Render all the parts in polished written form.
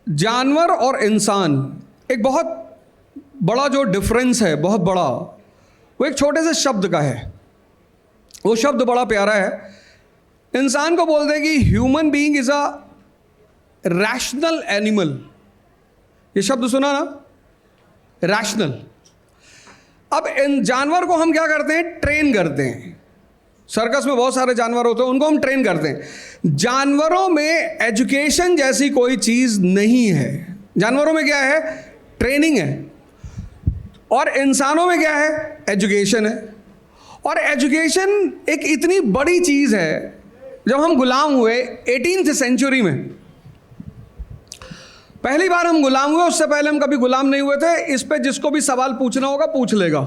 जानवर और इंसान एक बहुत बड़ा जो डिफरेंस है, बहुत बड़ा, वो एक छोटे से शब्द का है। वो शब्द बड़ा प्यारा है। इंसान को बोलते हैं कि human being is a rational animal. ये शब्द सुना ना, रैशनल। अब इन जानवर को हम क्या करते हैं, ट्रेन करते हैं। सर्कस में बहुत सारे जानवर होते हैं, उनको हम ट्रेन करते हैं। जानवरों में एजुकेशन जैसी कोई चीज नहीं है। जानवरों में क्या है, ट्रेनिंग है, और इंसानों में क्या है, एजुकेशन है। और एजुकेशन एक इतनी बड़ी चीज है। जब हम गुलाम हुए 18th सेंचुरी में, पहली बार हम गुलाम हुए, उससे पहले हम कभी गुलाम नहीं हुए थे। इस पे जिसको भी सवाल पूछना होगा पूछ लेगा।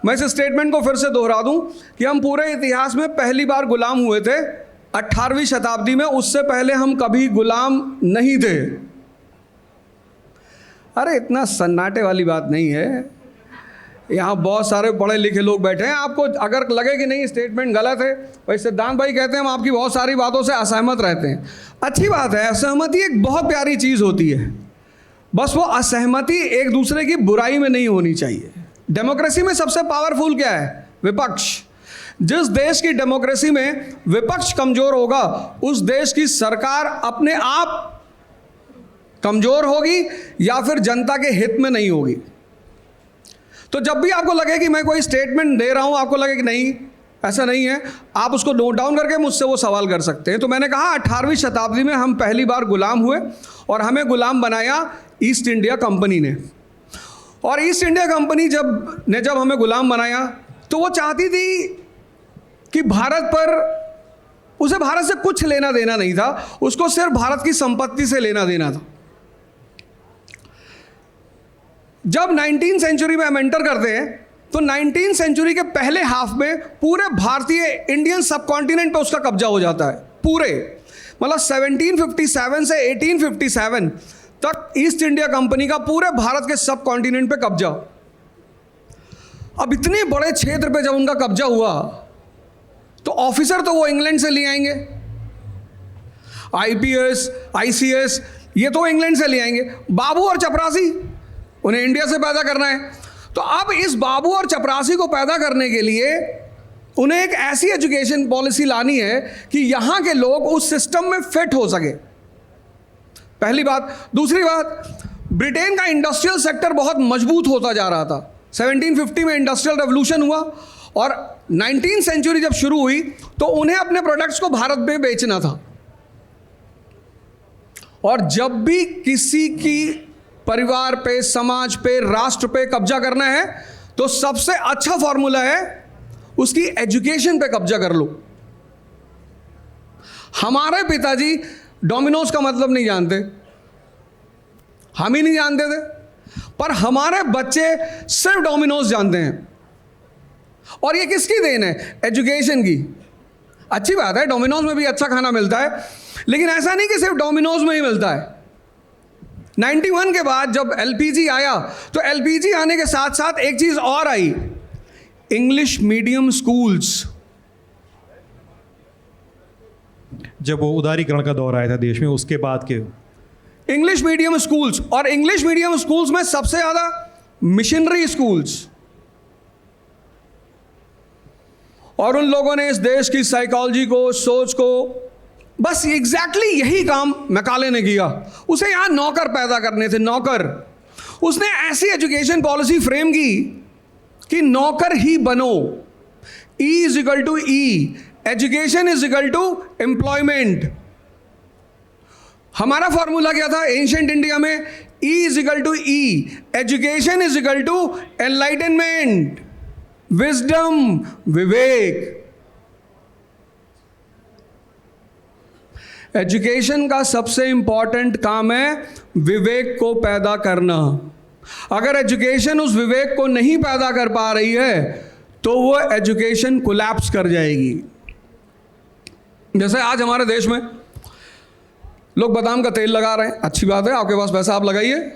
मैं इस स्टेटमेंट को फिर से दोहरा दूं कि हम पूरे इतिहास में पहली बार गुलाम हुए थे 18वीं शताब्दी में। उससे पहले हम कभी गुलाम नहीं थे। अरे इतना सन्नाटे वाली बात नहीं है। यहाँ बहुत सारे पढ़े लिखे लोग बैठे हैं। आपको अगर लगे कि नहीं स्टेटमेंट गलत है, भाई सिद्धांत भाई कहते हैं हम आपकी बहुत सारी बातों से असहमत रहते हैं। अच्छी बात है, असहमति एक बहुत प्यारी चीज़ होती है। बस वो असहमति एक दूसरे की बुराई में नहीं होनी चाहिए। डेमोक्रेसी में सबसे पावरफुल क्या है, विपक्ष। जिस देश की डेमोक्रेसी में विपक्ष कमजोर होगा, उस देश की सरकार अपने आप कमजोर होगी या फिर जनता के हित में नहीं होगी। तो जब भी आपको लगे कि मैं कोई स्टेटमेंट दे रहा हूं, आपको लगे कि नहीं ऐसा नहीं है, आप उसको नोट डाउन करके मुझसे वो सवाल कर सकते हैं। तो मैंने कहा 18वीं शताब्दी में हम पहली बार गुलाम हुए और हमें गुलाम बनाया ईस्ट इंडिया कंपनी ने। और ईस्ट इंडिया कंपनी जब हमें गुलाम बनाया तो वो चाहती थी कि उसे भारत से कुछ लेना देना नहीं था, उसको सिर्फ भारत की संपत्ति से लेना देना था। जब 19th सेंचुरी में हम एंटर करते हैं तो 19th सेंचुरी के पहले हाफ में पूरे भारतीय इंडियन सब कॉन्टिनेंट पे उसका कब्जा हो जाता है। पूरे मतलब 1757 से 1857 तक ईस्ट इंडिया कंपनी का पूरे भारत के सब कॉन्टिनेंट पे कब्जा। अब इतने बड़े क्षेत्र पे जब उनका कब्जा हुआ तो ऑफिसर तो वो इंग्लैंड से ले आएंगे, आईपीएस आईसीएस ये तो इंग्लैंड से ले आएंगे। बाबू और चपरासी उन्हें इंडिया से पैदा करना है। तो अब इस बाबू और चपरासी को पैदा करने के लिए उन्हें एक ऐसी एजुकेशन पॉलिसी लानी है कि यहां के लोग उस सिस्टम में फिट हो सके, पहली बात। दूसरी बात, ब्रिटेन का इंडस्ट्रियल सेक्टर बहुत मजबूत होता जा रहा था। 1750 में इंडस्ट्रियल रेवोल्यूशन हुआ और 19th सेंचुरी जब शुरू हुई तो उन्हें अपने प्रोडक्ट्स को भारत में बेचना था। और जब भी किसी की परिवार पे, समाज पे, राष्ट्र पे कब्जा करना है तो सबसे अच्छा फॉर्मूला है उसकी एजुकेशन पे कब्जा कर लो। हमारे पिताजी डोमिनोज का मतलब नहीं जानते, हम ही नहीं जानते थे, पर हमारे बच्चे सिर्फ डोमिनोज जानते हैं। और ये किसकी देन है, एजुकेशन की। अच्छी बात है, डोमिनोज में भी अच्छा खाना मिलता है, लेकिन ऐसा नहीं कि सिर्फ डोमिनोज में ही मिलता है। 91 के बाद जब एलपीजी आया तो एलपीजी आने के साथ साथ एक चीज और आई, इंग्लिश मीडियम स्कूल्स। जब वो उदारीकरण का दौर आया था देश में, उसके बाद के इंग्लिश मीडियम स्कूल्स, और इंग्लिश मीडियम स्कूल्स में सबसे ज्यादा मिशनरी स्कूल्स। और उन लोगों ने इस देश की साइकोलॉजी को, सोच को, बस एग्जैक्टली यही काम मैकाले ने किया। उसे यहां नौकर पैदा करने थे, नौकर। उसने ऐसी एजुकेशन पॉलिसी फ्रेम की कि नौकर ही बनो। E is equal to E, education is equal to employment. हमारा फॉर्मूला क्या था एंशिएंट इंडिया में, E is equal to E, education is equal to enlightenment, wisdom, विवेक। एजुकेशन का सबसे इंपॉर्टेंट काम है विवेक को पैदा करना। अगर एजुकेशन उस विवेक को नहीं पैदा कर पा रही है तो वो एजुकेशन कोलैप्स कर जाएगी। जैसे आज हमारे देश में लोग बादाम का तेल लगा रहे हैं, अच्छी बात है, आपके पास पैसा आप लगाइए।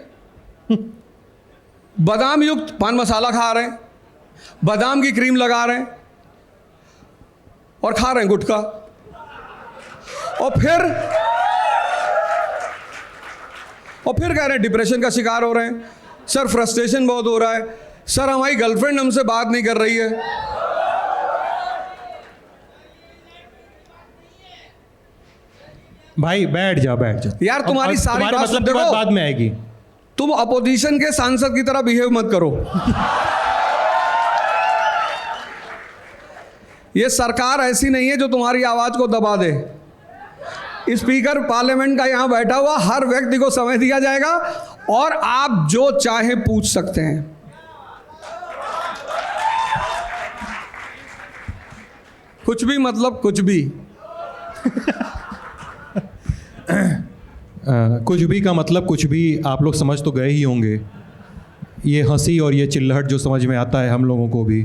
बादाम युक्त पान मसाला खा रहे हैं, बादाम की क्रीम लगा रहे हैं और खा रहे हैं गुटखा। और और फिर कह रहे हैं डिप्रेशन का शिकार हो रहे हैं, सर फ्रस्ट्रेशन बहुत हो रहा है, सर हमारी गर्लफ्रेंड हमसे बात नहीं कर रही है। भाई बैठ जा यार तुम्हारी सारी बात मतलब देखो, बात बाद में आएगी। तुम अपोजिशन के सांसद की तरह बिहेव मत करो। ये सरकार ऐसी नहीं है जो तुम्हारी आवाज को दबा दे। स्पीकर पार्लियामेंट का यहां बैठा हुआ हर व्यक्ति को समय दिया जाएगा और आप जो चाहे पूछ सकते हैं। कुछ भी मतलब कुछ भी। कुछ भी का मतलब कुछ भी आप लोग समझ तो गए ही होंगे। ये हंसी और ये चिल्लाहट जो समझ में आता है हम लोगों को भी,